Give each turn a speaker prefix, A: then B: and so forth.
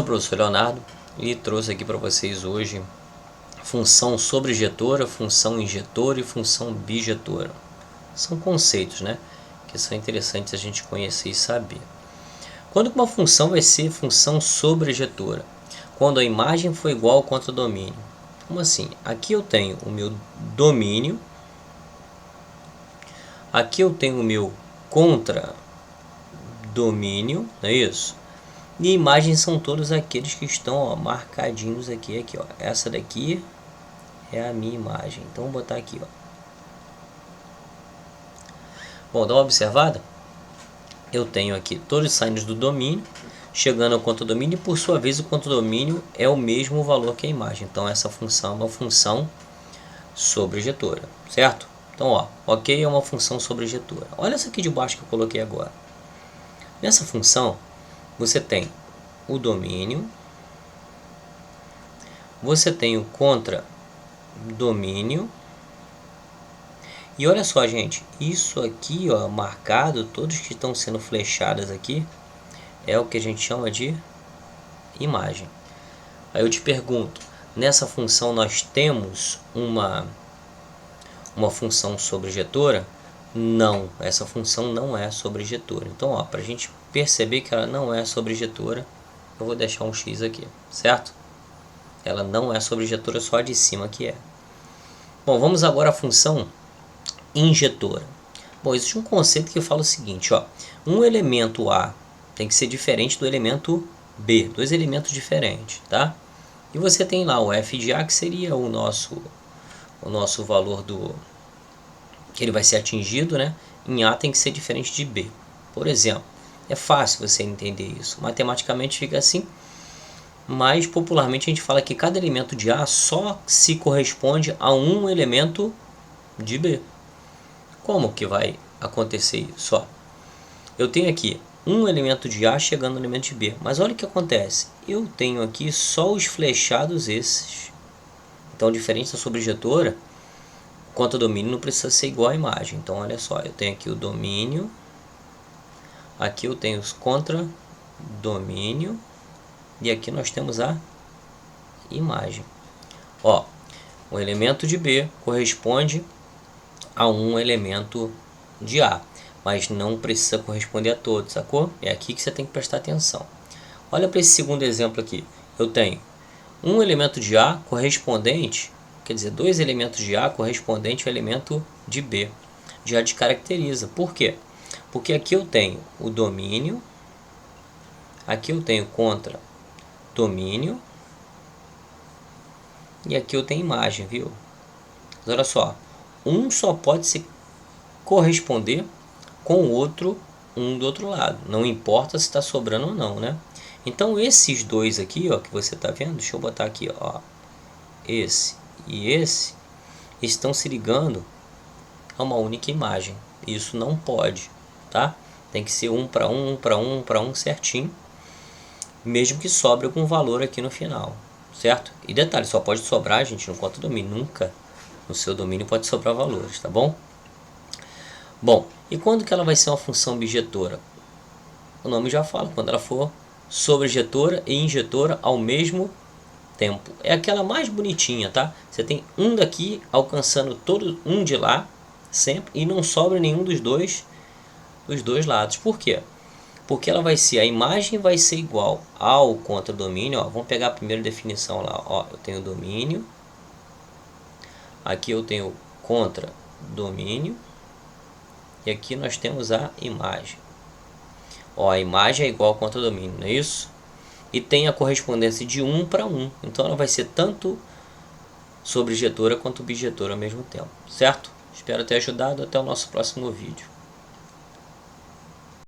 A: o professor Leonardo e trouxe aqui para vocês hoje função sobrejetora, função injetora e função bijetora. São conceitos, né, que são interessantes a gente conhecer e saber. Quando uma função vai ser função sobrejetora? Quando a imagem for igual ao contradomínio. Como assim? Aqui eu tenho o meu domínio, aqui eu tenho o meu contradomínio, não é isso? E imagens são todos aqueles que estão, ó, marcadinhos aqui, ó. Essa daqui é a minha imagem. Então vou botar aqui, ó. Bom, dá uma observada. Eu tenho aqui todos os signos do domínio chegando ao contradomínio e por sua vez o contradomínio é o mesmo valor que a imagem. Então essa função é uma função sobrejetora, certo? Então, ó, ok, é uma função sobrejetora. Olha essa aqui de baixo que eu coloquei agora. Nessa função você tem o domínio, você tem o contradomínio, e olha só, gente, isso aqui, ó, marcado, todos que estão sendo flechadas aqui, é o que a gente chama de imagem. Aí eu te pergunto, nessa função nós temos uma função sobrejetora? Não, essa função não é sobrejetora. Então, ó, para a gente perceber que ela não é sobrejetora, eu vou deixar um X aqui, certo? Ela não é sobrejetora, só a de cima que é. Bom, vamos agora à função injetora. Bom, existe um conceito que fala o seguinte, ó, um elemento A tem que ser diferente do elemento B, dois elementos diferentes, tá? E você tem lá o f de A, que seria o nosso valor do que ele vai ser atingido, né? Em A tem que ser diferente de B. Por exemplo, é fácil você entender isso. Matematicamente fica assim, mas popularmente a gente fala que cada elemento de A só se corresponde a um elemento de B. Como que vai acontecer isso? Ó, eu tenho aqui um elemento de A chegando no elemento de B, mas olha o que acontece. Eu tenho aqui só os flechados esses. Então, diferente da sobrejetora, o contradomínio não precisa ser igual à imagem. Então, olha só, eu tenho aqui o domínio, aqui eu tenho os contradomínio e aqui nós temos a imagem. Ó, o elemento de B corresponde a um elemento de A, mas não precisa corresponder a todos, sacou? É aqui que você tem que prestar atenção. Olha para esse segundo exemplo aqui. Eu tenho um elemento de A correspondente, quer dizer, dois elementos de A correspondente ao elemento de B. Já descaracteriza. Por quê? Porque aqui eu tenho o domínio, aqui eu tenho contradomínio e aqui eu tenho imagem, viu? Mas olha só, um só pode se corresponder com o outro, um do outro lado. Não importa se está sobrando ou não, né? Então esses dois aqui, ó, que você está vendo, deixa eu botar aqui, ó, esse e esse, estão se ligando a uma única imagem. Isso não pode, tá? Tem que ser um para um, um para um, um para um certinho, mesmo que sobre algum valor aqui no final, certo? E detalhe, só pode sobrar, gente, no contradomínio, nunca no seu domínio pode sobrar valores, tá bom? Bom, e quando que ela vai ser uma função bijetora? O nome já fala, quando ela for sobrejetora e injetora ao mesmo tempo. É aquela mais bonitinha, tá? Você tem um daqui alcançando todo um de lá, sempre, e não sobra nenhum dos dois lados. Por quê? Porque ela vai ser, a imagem vai ser igual ao contradomínio, ó. Vamos pegar a primeira definição lá, ó. Eu tenho domínio, aqui eu tenho contradomínio, e aqui nós temos a imagem. Ó, a imagem é igual ao contradomínio, não é isso? E tem a correspondência de 1 para 1. Então ela vai ser tanto sobrejetora quanto bijetora ao mesmo tempo, certo? Espero ter ajudado. Até o nosso próximo vídeo.